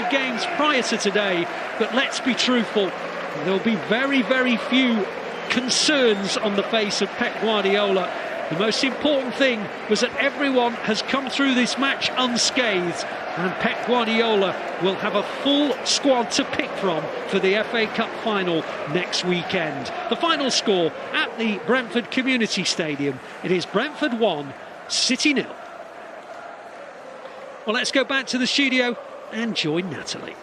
games prior to today, but let's be truthful, there'll be very, very few concerns on the face of Pep Guardiola. The most important thing was that everyone has come through this match unscathed, and Pep Guardiola will have a full squad to pick from for the FA Cup final next weekend. The final score at the Brentford Community Stadium, it is Brentford 1, City 0. Well, let's go back to the studio and join Natalie.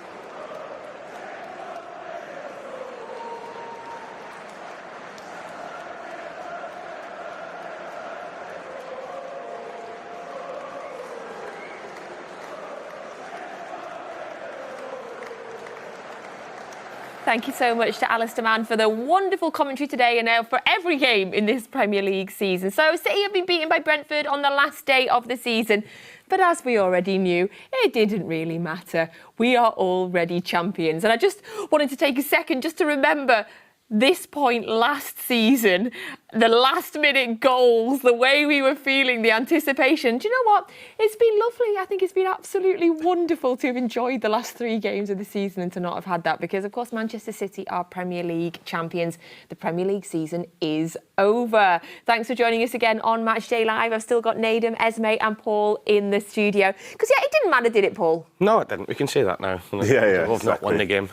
Thank you so much to Alistair Mann for the wonderful commentary today and for every game in this Premier League season. So City have been beaten by Brentford on the last day of the season. But as we already knew, it didn't really matter. We are already champions. And I just wanted to take a second just to remember this point last season, the last-minute goals, the way we were feeling, the anticipation. Do you know what? It's been lovely. I think it's been absolutely wonderful to have enjoyed the last 3 games of the season and to not have had that because, of course, Manchester City are Premier League champions. The Premier League season is over. Thanks for joining us again on Matchday Live. I've still got Nedum, Esme and Paul in the studio. Because, yeah, it didn't matter, did it, Paul? No, it didn't. We can say that now. Yeah, We've not won the game.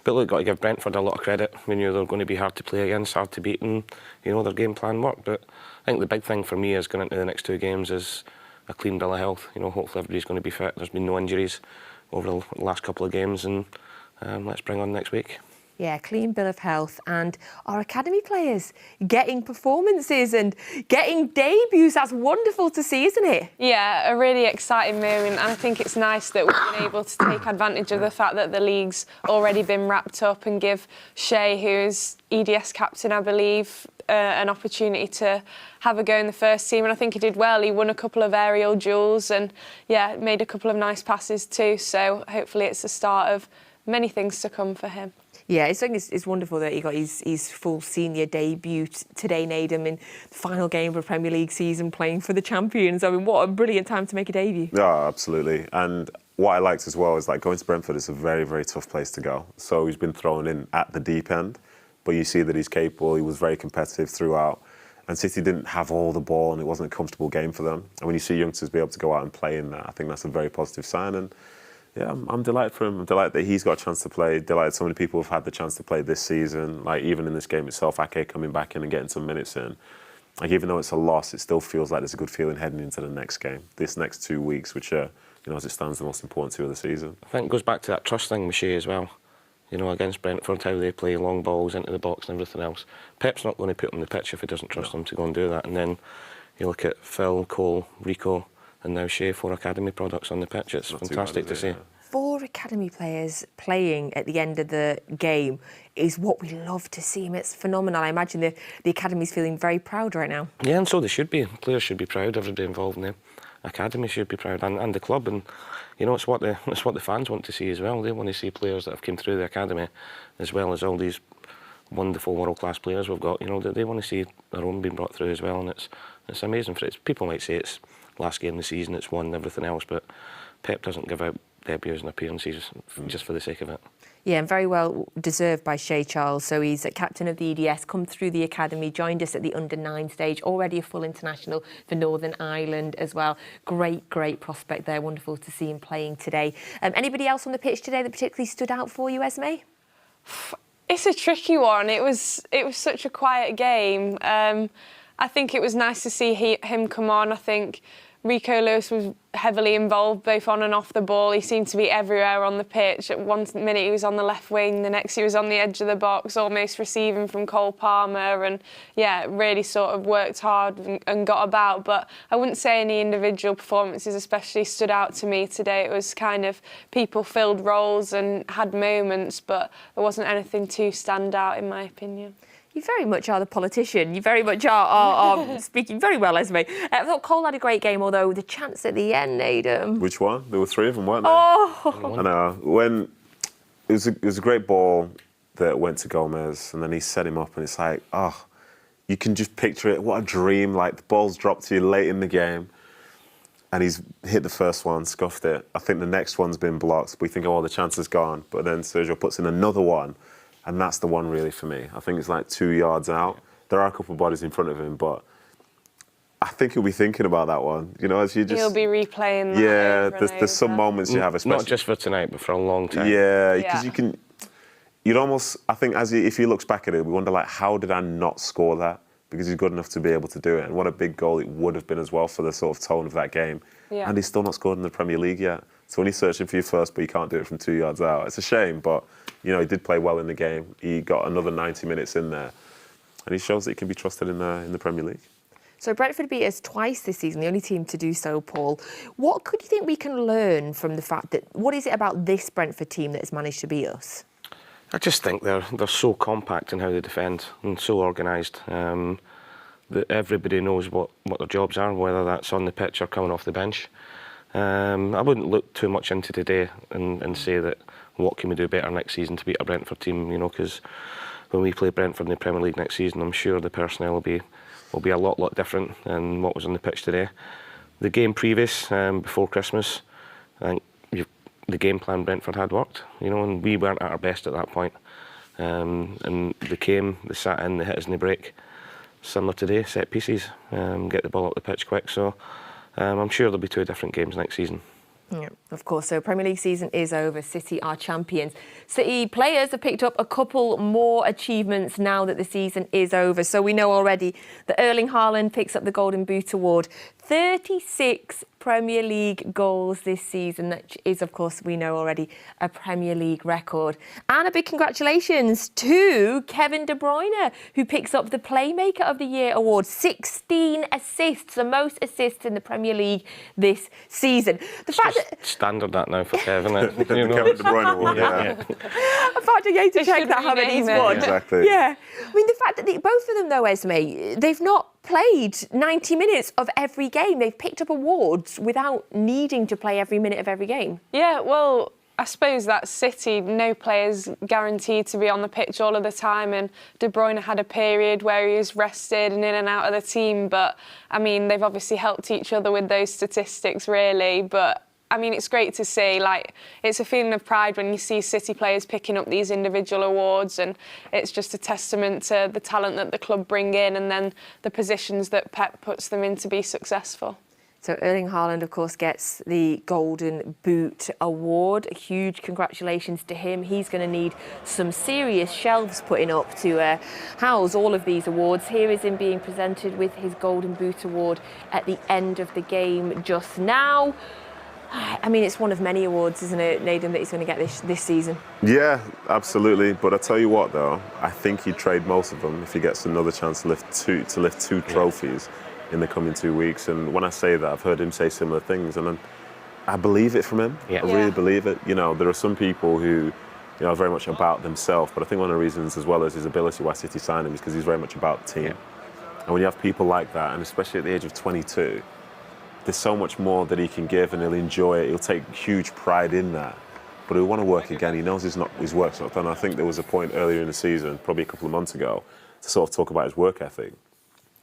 But look, got to give Brentford a lot of credit. We knew they were going to be hard to play against, hard to beat, and their game plan worked. But I think the big thing for me is going into the next 2 games is a clean bill of health. Hopefully everybody's going to be fit. There's been no injuries over the last couple of games, and let's bring on next week. Yeah, clean bill of health, and our academy players getting performances and getting debuts. That's wonderful to see, isn't it? Yeah, a really exciting moment, and I think it's nice that we've been able to take advantage of the fact that the league's already been wrapped up and give Shea, who is EDS captain, I believe, an opportunity to have a go in the first team, and I think he did well. He won a couple of aerial duels and, yeah, made a couple of nice passes too, so hopefully it's the start of many things to come for him. Yeah, I think it's wonderful that he got his full senior debut today, Nedum, in the final game of a Premier League season playing for the champions. I mean, what a brilliant time to make a debut. Yeah, absolutely. And what I liked as well is going to Brentford is a very, very tough place to go. So he's been thrown in at the deep end, but you see that he's capable. He was very competitive throughout. And City didn't have all the ball and it wasn't a comfortable game for them. And when you see youngsters be able to go out and play in that, I think that's a very positive sign. And yeah, I'm delighted for him. I'm delighted that he's got a chance to play. Delighted so many people have had the chance to play this season. Even in this game itself, Ake coming back in and getting some minutes in. Even though it's a loss, it still feels like there's a good feeling heading into the next game. This next 2 weeks, which are, as it stands, the most important 2 of the season. I think it goes back to that trust thing with Shea as well. Against Brentford, how they play long balls into the box and everything else. Pep's not going to put him on the pitch if he doesn't trust them to go and do that. And then you look at Phil, Cole, Rico, and now Shea, 4 academy products on the pitch. It's fantastic to see. Yeah. 4 academy players playing at the end of the game is what we love to see. It's phenomenal. I imagine the academy's feeling very proud right now. Yeah, and so they should be. Players should be proud. Everybody involved in the academy should be proud, and the club. And it's what the fans want to see as well. They want to see players that have come through the academy, as well as all these wonderful world-class players we've got. They want to see their own being brought through as well, and it's amazing for it. People might say it's last game of the season, it's won everything else, but Pep doesn't give out debuts and appearances just for the sake of it. Yeah, and very well deserved by Shea Charles. So he's a captain of the EDS, come through the academy, joined us at the under-9 stage, already a full international for Northern Ireland as well. Great prospect there. Wonderful to see him playing today. Anybody else on the pitch today that particularly stood out for you, Esme? It's a tricky one. It was such a quiet game. I think it was nice to see him come on. I think Rico Lewis was heavily involved both on and off the ball. He seemed to be everywhere on the pitch. At one minute he was on the left wing, the next he was on the edge of the box, almost receiving from Cole Palmer, and yeah, really sort of worked hard and got about. But I wouldn't say any individual performances especially stood out to me today. It was kind of people filled roles and had moments, but there wasn't anything too stand out in my opinion. You very much are the politician. You very much are speaking very well, Esme. I thought Cole had a great game, although the chance at the end, Nedum. Which one? There were 3 of them, weren't there? Oh! I know. When it was a great ball that went to Gomez, and then he set him up, and it's like, you can just picture it. What a dream! The ball's dropped to you late in the game, and he's hit the first one, scuffed it. I think the next one's been blocked. We think, oh, the chance is gone. But then Sergio puts in another one, and that's the one really for me. I think it's like 2 yards out. There are a couple of bodies in front of him, but I think he'll be thinking about that one. You know, as you just... He'll be replaying that. Yeah, there's some moments you have, especially... Not just for tonight, but for a long time. Yeah, because you can... You'd almost... I think if he looks back at it, we wonder, like, how did I not score that? Because he's good enough to be able to do it. And what a big goal it would have been as well for the sort of tone of that game. Yeah. And he's still not scored in the Premier League yet. So when he's searching for you first, but you can't do it from 2 yards out, it's a shame. But, you know, he did play well in the game. He got another 90 minutes in there. And he shows that he can be trusted in the Premier League. So Brentford beat us twice this season, the only team to do so, Paul. What could you think we can learn from the fact that... What is it about this Brentford team that has managed to beat us? I just think they're so compact in how they defend and so organised. That everybody knows what their jobs are, whether that's on the pitch or coming off the bench. I wouldn't look too much into today and say that what can we do better next season to beat a Brentford team, you know, because when we play Brentford in the Premier League next season, I'm sure the personnel will be a lot different than what was on the pitch today. The game previous, before Christmas, I think the game plan Brentford had worked, you know, and we weren't at our best at that point. And they sat in, they hit us in the break. Similar today, set pieces, get the ball up the pitch quick. So I'm sure there'll be 2 different games next season. Yeah, of course. So Premier League season is over. City are champions. City players have picked up a couple more achievements now that the season is over. So we know already that Erling Haaland picks up the Golden Boot award. 36 Premier League goals this season. That is, of course, we know already, a Premier League record. And a big congratulations to Kevin De Bruyne, who picks up the Playmaker of the Year award. 16 assists, the most assists in the Premier League this season. The fact that standard that now for Kevin. You know. Kevin De Bruyne award, yeah. In fact, I hate to check that how many he's won. Exactly. Yeah. I mean, the fact that both of them, though, Esme, they've not played 90 minutes of every game. They've picked up awards without needing to play every minute of every game. Yeah, well, I suppose that's City. No player's guaranteed to be on the pitch all of the time, and De Bruyne had a period where he was rested and in and out of the team. But, I mean, they've obviously helped each other with those statistics, really. But I mean, it's great to see. Like, it's a feeling of pride when you see City players picking up these individual awards, and it's just a testament to the talent that the club bring in and then the positions that Pep puts them in to be successful. So Erling Haaland, of course, gets the Golden Boot award. A huge congratulations to him. He's going to need some serious shelves putting up to house all of these awards. Here is him being presented with his Golden Boot award at the end of the game just now. I mean, it's one of many awards, isn't it, Nedum, that he's going to get this season? Yeah, absolutely. But I tell you what, though, I think he'd trade most of them if he gets another chance to lift two trophies in the coming 2 weeks. And when I say that, I've heard him say similar things, and I believe it from him. I really believe it. You know, there are some people who, you know, are very much about themselves, but I think one of the reasons, as well as his ability why City signed him, is because he's very much about the team. And when you have people like that, and especially at the age of 22, there's so much more that he can give, and he'll enjoy it. He'll take huge pride in that. But he'll want to work again. He knows his work's not done. I think there was a point earlier in the season, probably a couple of months ago, to sort of talk about his work ethic.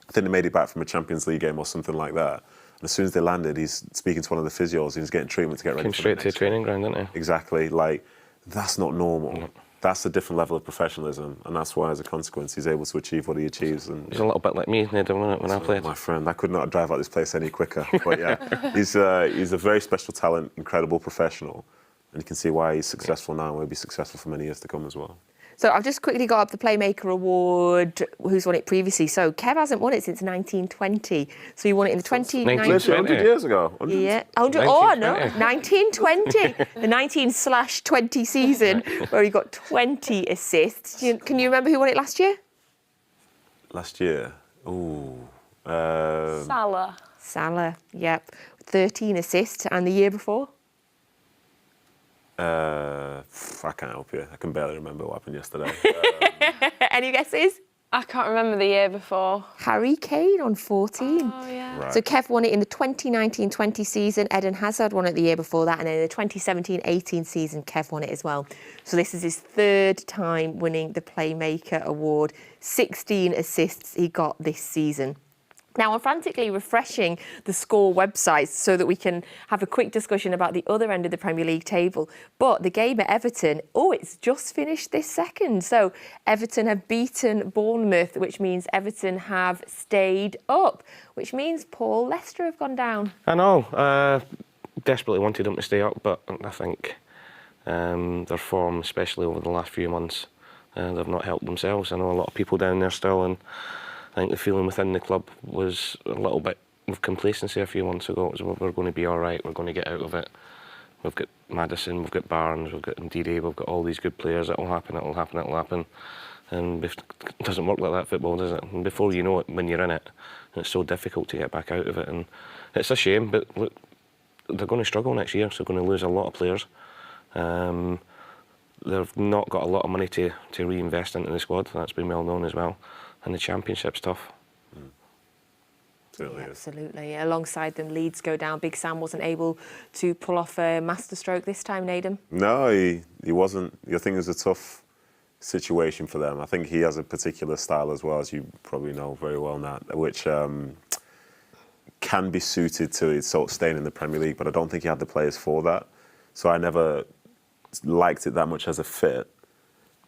I think they made it back from a Champions League game or something like that. And as soon as they landed, he's speaking to one of the physios and he's getting treatment to get ready. Came straight to the training ground, didn't he? Exactly. Like, that's not normal. No. That's a different level of professionalism, and that's why, as a consequence, he's able to achieve what he achieves. And he's a little bit like me, Nedum, when I played. My friend, I could not drive out this place any quicker. But yeah, he's a very special talent, incredible professional, and you can see why he's successful now and will be successful for many years to come as well. So I've just quickly got up the Playmaker Award, who's won it previously. So Kev hasn't won it since 1920. So he won it in the 2019... 100 years ago. 100? Yeah. 100, oh, no, 1920. The 19/20 season, where he got 20 assists. Can you remember who won it last year? Last year? Ooh. Salah, yep. 13 assists. And the year before? I can't help you. I can barely remember what happened yesterday. Any guesses? I can't remember the year before. Harry Kane on 14. Oh, yeah. Right. So Kev won it in the 2019-20 season. Eden Hazard won it the year before that. And then in the 2017-18 season, Kev won it as well. So this is his third time winning the Playmaker Award. 16 assists he got this season. Now, I'm frantically refreshing the Score website so that we can have a quick discussion about the other end of the Premier League table. But the game at Everton, it's just finished this second. So Everton have beaten Bournemouth, which means Everton have stayed up, which means, Paul, Leicester have gone down. I know. Desperately wanted them to stay up, but I think their form, especially over the last few months, they've not helped themselves. I know a lot of people down there still, and I think the feeling within the club was a little bit of complacency a few months ago. It was, well, we're going to be all right, we're going to get out of it. We've got Maddison, we've got Barnes, we've got Ndidi, we've got all these good players. It'll happen, it'll happen, it'll happen. And it doesn't work like that, football, does it? And before you know it, when you're in it, it's so difficult to get back out of it. And it's a shame, but look, they're going to struggle next year, so they're going to lose a lot of players. They've not got a lot of money to reinvest into the squad. That's been well known as well. And the Championship's tough. Absolutely. Alongside them, Leeds go down. Big Sam wasn't able to pull off a masterstroke this time, Nedum. No, he wasn't. I think it was a tough situation for them. I think he has a particular style as well, as you probably know very well, Nat, which can be suited to sort of staying in the Premier League, but I don't think he had the players for that. So I never liked it that much as a fit.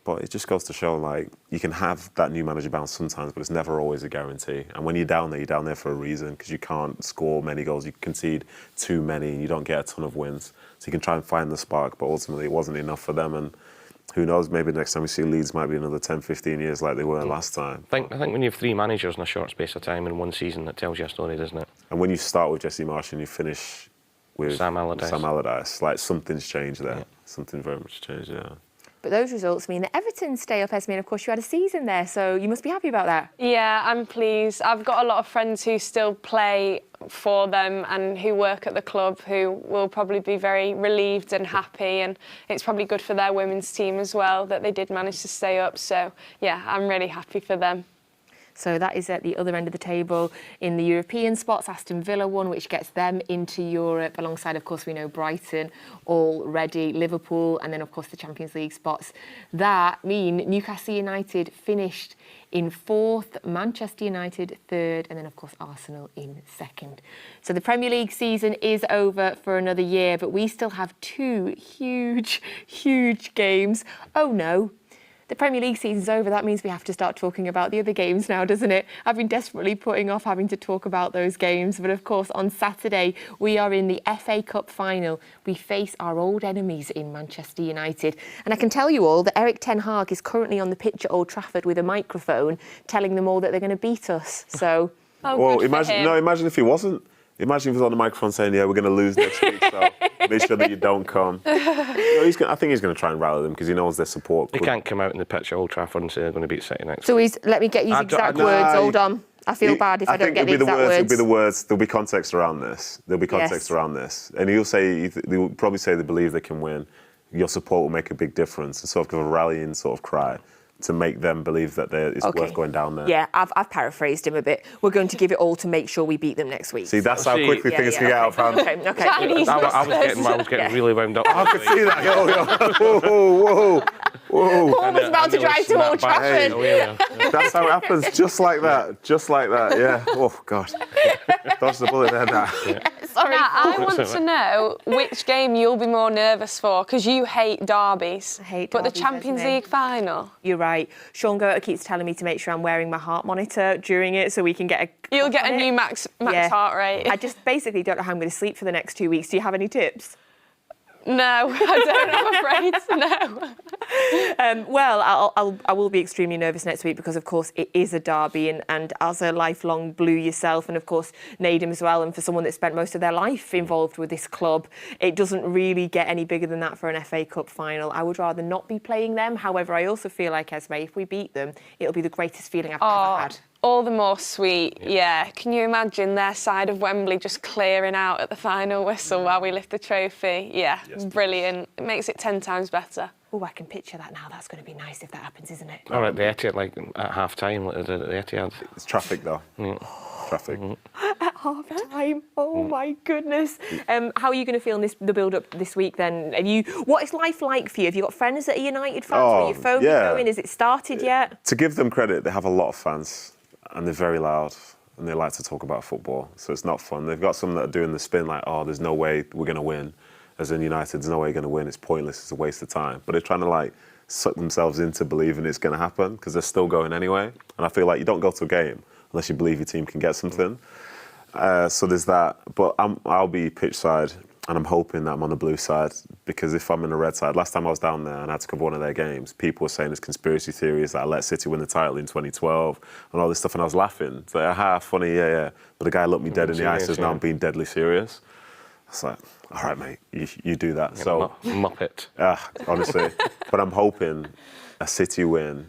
But it just goes to show, like, you can have that new manager bounce sometimes, but it's never always a guarantee. And when you're down there for a reason, because you can't score many goals. You concede too many, and you don't get a ton of wins. So you can try and find the spark, but ultimately it wasn't enough for them. And who knows, maybe next time we see Leeds might be another 10, 15 years like they were last time. I think when you have 3 managers in a short space of time in one season, that tells you a story, doesn't it? And when you start with Jesse Marsh and you finish with Sam Allardyce, like, something's changed there. Yeah. Something very much changed, yeah. But those results mean that Everton stay up, Esme, and of course you had a season there, so you must be happy about that. Yeah, I'm pleased. I've got a lot of friends who still play for them and who work at the club who will probably be very relieved and happy, and it's probably good for their women's team as well that they did manage to stay up. So, yeah, I'm really happy for them. So that is at the other end of the table in the European spots. Aston Villa won, which gets them into Europe, alongside, of course, we know Brighton already, Liverpool, and then, of course, the Champions League spots. That mean Newcastle United finished in 4th, Manchester United 3rd, and then, of course, Arsenal in 2nd. So the Premier League season is over for another year, but we still have 2 huge, huge games. Oh, no. The Premier League season's over. That means we have to start talking about the other games now, doesn't it? I've been desperately putting off having to talk about those games. But of course, on Saturday, we are in the FA Cup final. We face our old enemies in Manchester United. And I can tell you all that Eric Ten Hag is currently on the pitch at Old Trafford with a microphone telling them all that they're going to beat us. So, well, imagine if he wasn't. Imagine if he was on the microphone saying, yeah, we're going to lose next week, so make sure that you don't come. I think he's going to try and rally them because he knows their support. He can't come out in the pitch at Old Trafford and say they're going to beat City next week. So let me get his exact words. Hold on. I feel bad if I don't get the exact words. It'll be the words. There'll be context around this. And he'll probably say they believe they can win. Your support will make a big difference. And sort of a rallying sort of cry to make them believe that it's worth going down there. Yeah, I've paraphrased him a bit. We're going to give it all to make sure we beat them next week. See, that's how quickly things can get out of hand. Okay. I was getting really wound up. I could see that. Whoa. Paul was about to drive to Old Trafford. That's how it happens, just like that, yeah. Oh, God. Dodge the bullet there, Nat. Sorry, I want to know which game you'll be more nervous for, because you hate derbies. I hate But derbies, the Champions League final? You're right. Sean Goethe keeps telling me to make sure I'm wearing my heart monitor during it so we can get a... You'll get a new max heart rate. I just basically don't know how I'm going to sleep for the next 2 weeks. Do you have any tips? No, I don't, I'm afraid, no. Well, I will be extremely nervous next week because, of course, it is a derby and as a lifelong Blue yourself and, of course, Nedum as well, and for someone that spent most of their life involved with this club, it doesn't really get any bigger than that for an FA Cup final. I would rather not be playing them. However, I also feel like, Esme, if we beat them, it'll be the greatest feeling I've ever had. All the more sweet, yeah. Can you imagine their side of Wembley just clearing out at the final whistle while we lift the trophy? Yeah, yes, brilliant. It makes it 10 times better. Oh, I can picture that now. That's going to be nice if that happens, isn't it? Or at the Etihad, like at half-time, at the Etihad. It's traffic, though. Yeah. Traffic. At half-time? Oh, my goodness. How are you going to feel in the build-up this week, then? What is life like for you? Have you got friends that are United fans? Are your phone going? Has it started yet? To give them credit, they have a lot of fans. And they're very loud. and they like to talk about football, so it's not fun. They've got some that are doing the spin like, oh, there's no way we're going to win. As in United, there's no way you're going to win. It's pointless. It's a waste of time. But they're trying to like suck themselves into believing it's going to happen because they're still going anyway. And I feel like you don't go to a game unless you believe your team can get something. So there's that. But I'll be pitch side, and I'm hoping that I'm on the blue side, because if I'm in the red side, last time I was down there and I had to cover one of their games, people were saying there's conspiracy theories that I let City win the title in 2012 and all this stuff, and I was laughing. It's like, aha, funny, yeah. But the guy looked me dead in the eye, says, now I'm being deadly serious. It's like, all right, mate, you do that. So Muppet. Honestly. But I'm hoping a City win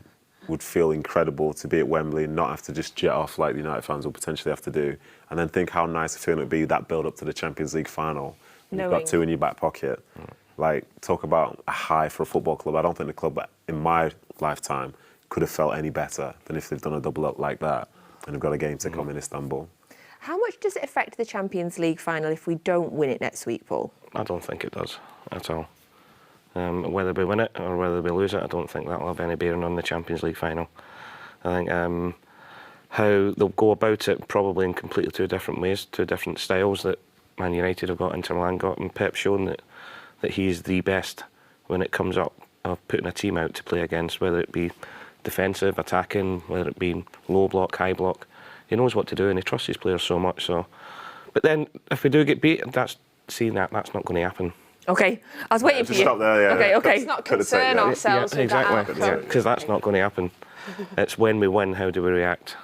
would feel incredible to be at Wembley and not have to just jet off like the United fans will potentially have to do. And then think how nice a feeling it would be, that build up to the Champions League final. You've got 2 in your back pocket. Like, talk about a high for a football club. I don't think the club in my lifetime could have felt any better than if they've done a double up like that and have got a game to come in Istanbul. How much does it affect the Champions League final if we don't win it next week, Paul? I don't think it does at all. Whether we win it or whether we lose it, I don't think that'll have any bearing on the Champions League final. I think how they'll go about it probably in completely 2 different ways, 2 different styles that Man United have got, Inter Milan got, and Pep's shown that he's the best when it comes up of putting a team out to play against, whether it be defensive, attacking, whether it be low block, high block. He knows what to do and he trusts his players so much. So, but then if we do get beat, that's not going to happen. Okay, I was waiting for you. Stop there, yeah. Okay. Let's not concern ourselves with exactly. that outcome. Because that's not going to happen. It's when we win, how do we react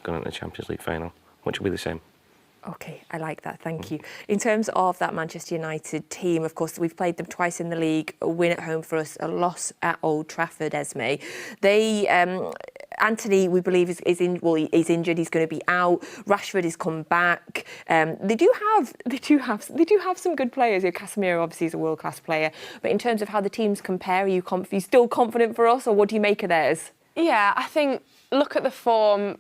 going into the Champions League final, which will be the same. Okay, I like that, thank you. In terms of that Manchester United team, of course, we've played them twice in the league, a win at home for us, a loss at Old Trafford, Esme. They, Anthony, we believe, is injured, he's going to be out. Rashford has come back. They do have some good players. Casemiro obviously is a world-class player, but in terms of how the teams compare, are you still confident for us, or what do you make of theirs? Yeah, I think, look at the form,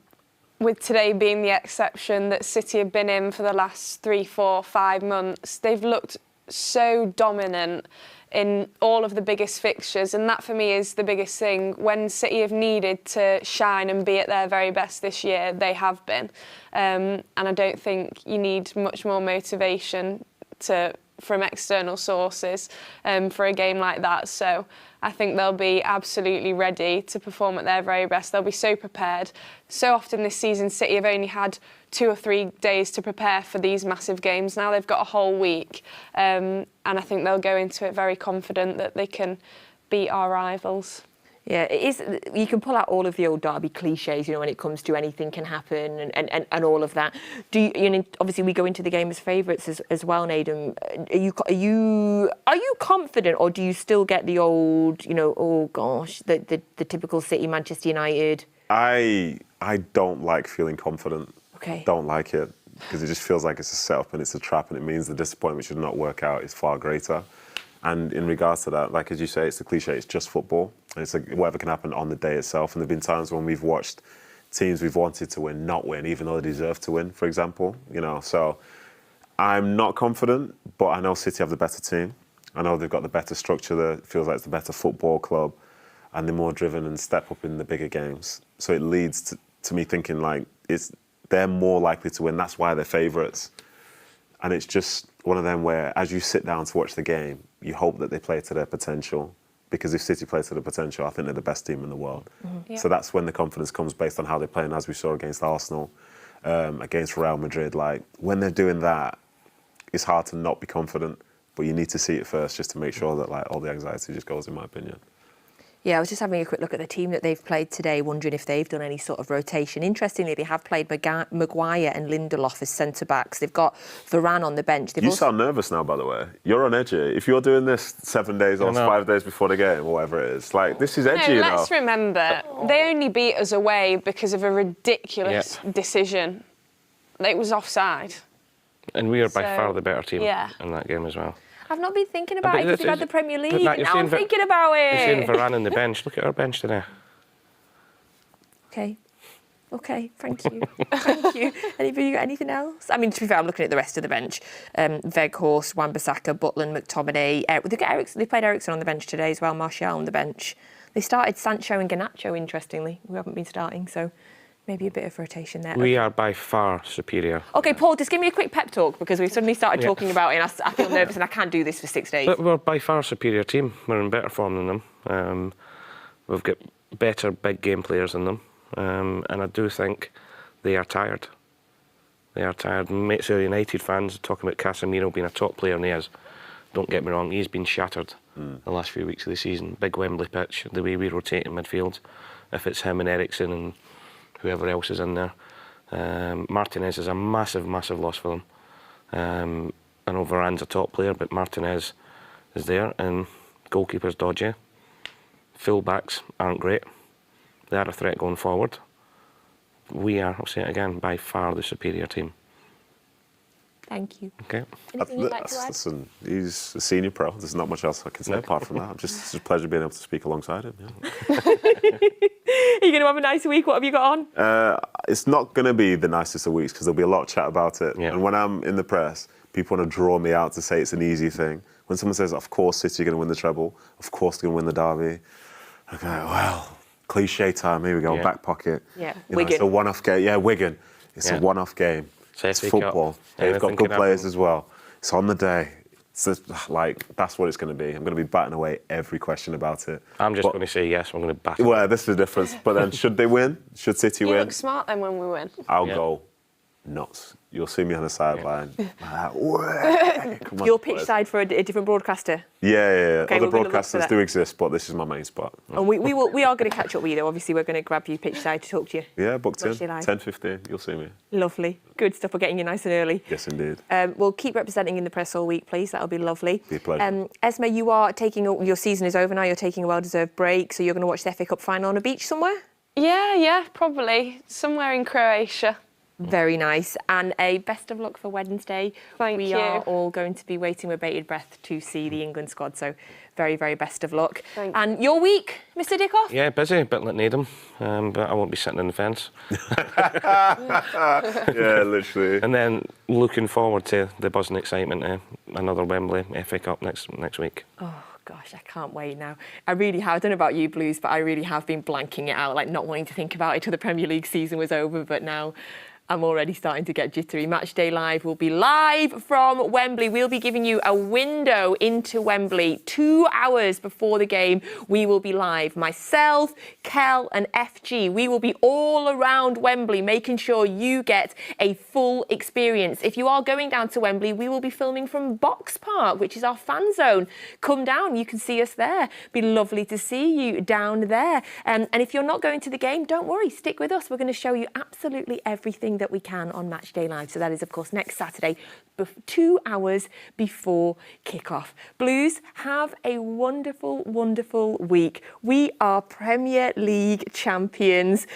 with today being the exception that City have been in for the last 3, 4, 5 months. They've looked so dominant in all of the biggest fixtures, and that for me is the biggest thing. When City have needed to shine and be at their very best this year, they have been. And I don't think you need much more motivation from external sources for a game like that. So I think they'll be absolutely ready to perform at their very best. They'll be so prepared. So often this season, City have only had 2 or 3 days to prepare for these massive games. Now they've got a whole week. And I think they'll go into it very confident that they can beat our rivals. Yeah, it is. You can pull out all of the old derby cliches, when it comes to anything can happen and all of that. Obviously we go into the game as favourites as well, Nedum. Are you confident, or do you still get the old, oh gosh, the typical City, Manchester United? I don't like feeling confident. Okay. Don't like it, because it just feels like it's a setup and it's a trap, and it means the disappointment should not work out is far greater. And in regards to that, like as you say, it's the cliche, it's just football. And it's like whatever can happen on the day itself. And there have been times when we've watched teams we've wanted to win not win, even though they deserve to win, for example. So I'm not confident, but I know City have the better team. I know they've got the better structure that feels like it's the better football club, and they're more driven and step up in the bigger games. So it leads to me thinking like they're more likely to win. That's why they're favourites. And it's just one of them where, as you sit down to watch the game, you hope that they play to their potential. Because if City play to their potential, I think they're the best team in the world. Mm-hmm. Yeah. So that's when the confidence comes based on how they're playing, as we saw against Arsenal, against Real Madrid. Like, when they're doing that, it's hard to not be confident. But you need to see it first just to make sure that all the anxiety just goes, in my opinion. Yeah, I was just having a quick look at the team that they've played today, wondering if they've done any sort of rotation. Interestingly, they have played Maguire and Lindelof as centre-backs. They've got Varane on the bench. You sound nervous now, by the way. You're on edge. If you're doing this 7 days or 5 days before the game, or whatever it is, this is edgy, Let's remember, they only beat us away because of a ridiculous decision. It was offside. And we are by far the better team in that game as well. I've not been thinking about it because we've had the Premier League. Now I'm thinking about it. You're seeing Varane on the bench. Look at our bench today. Okay, thank you. Thank you. Anybody got anything else? I mean, to be fair, I'm looking at the rest of the bench. Weghorst, Wan-Bissaka, Butland, McTominay. They played Eriksen on the bench today as well, Martial on the bench. They started Sancho and Garnacho, interestingly, who haven't been starting, so Maybe a bit of rotation there. We are by far superior. OK, Paul, just give me a quick pep talk, because we've suddenly started talking about it and I feel nervous and I can't do this for 6 days. But we're by far a superior team. We're in better form than them. We've got better big game players than them. And I do think they are tired. They are tired. Mates who are United fans talking about Casemiro being a top player, and he is. Don't get me wrong, he's been shattered the last few weeks of the season. Big Wembley pitch, the way we rotate in midfield. If it's him and Eriksen and whoever else is in there. Martinez is a massive, massive loss for them. I know Varane's a top player, but Martinez is there, and goalkeeper's dodgy. Full-backs aren't great. They are a threat going forward. We are, I'll say it again, by far the superior team. Thank you. Okay. Anything you'd like to add? Listen, he's a senior pro. There's not much else I can say apart from that. It's a pleasure being able to speak alongside him. Yeah. Are you going to have a nice week? What have you got on? It's not going to be the nicest of weeks because there'll be a lot of chat about it. Yeah. And when I'm in the press, people want to draw me out to say it's an easy thing. When someone says, of course City are going to win the treble, of course they're going to win the derby, I go, well, cliche time, here we go, back pocket. Yeah, You know, Wigan. it's a one-off game. Yeah, Wigan. It's a one-off game. It's FA football. Cup. They've got Anything good can players happen. as well. It's on the day. It's just, like, that's what it's going to be. I'm going to be batting away every question about it. I'm just But- going to say yes, I'm going to back it. Well, this is the difference. But then, should they win? Should City You win? look smart then when we win. I'll Yeah. go nuts. You'll see me on the sideline. Come on, Your pitch boys. side for a different broadcaster. Yeah. Okay, Other we're gonna look for broadcasters that. do exist, but this is my main spot. And we are going to catch up with you, though. Obviously, we're going to grab you pitch side to talk to you. Yeah, booked in. Watch you live. 10:15. You'll see me. Lovely. Good stuff. We're getting you nice and early. Yes, indeed. We'll keep representing in the press all week, please. That'll be lovely. Be a pleasure. Esme, you are your season is over now. You're taking a well-deserved break, so you're going to watch the FA Cup final on a beach somewhere? Yeah, probably. Somewhere in Croatia. Very nice. And a best of luck for Wednesday. Thank we you. are all going to be waiting with bated breath to see the England squad. So very, very best of luck. Thank And your week, Mr. Dickov? Yeah, busy, a bit like Nedum, but I won't be sitting on the fence. Yeah, literally. And then looking forward to the buzz and excitement of another Wembley FA Cup next week. Oh, gosh, I can't wait now. I really have. I don't know about you, Blues, but I really have been blanking it out, like not wanting to think about it till the Premier League season was over. But now I'm already starting to get jittery. Matchday Live will be live from Wembley. We'll be giving you a window into Wembley 2 hours before the game. We will be live. Myself, Kel and FG. We will be all around Wembley, making sure you get a full experience. If you are going down to Wembley, we will be filming from Box Park, which is our fan zone. Come down, you can see us there. Be lovely to see you down there. And if you're not going to the game, don't worry, stick with us. We're going to show you absolutely everything that we can on Matchday Live. So that is, of course, next Saturday, 2 hours before kick-off. Blues, have a wonderful, wonderful week. We are Premier League champions.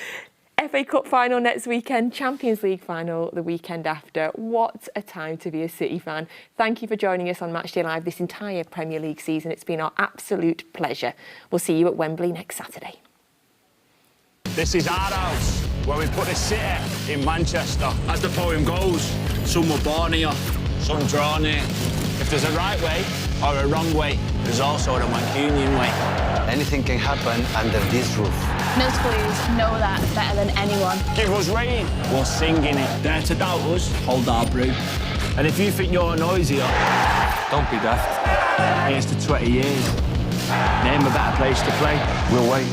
FA Cup final next weekend, Champions League final the weekend after. What a time to be a City fan. Thank you for joining us on Matchday Live this entire Premier League season. It's been our absolute pleasure. We'll see you at Wembley next Saturday. This is our house, where we put the city in Manchester. As the poem goes, some were born here, some drawn here. If there's a right way or a wrong way, there's also a Mancunian way. Anything can happen under this roof. Most Blues know that better than anyone. Give us rain, we'll sing in it. Dare to doubt us, hold our brew. And if you think you're noisier, don't be daft. Here's to 20 years. Name a better place to play. We'll wait.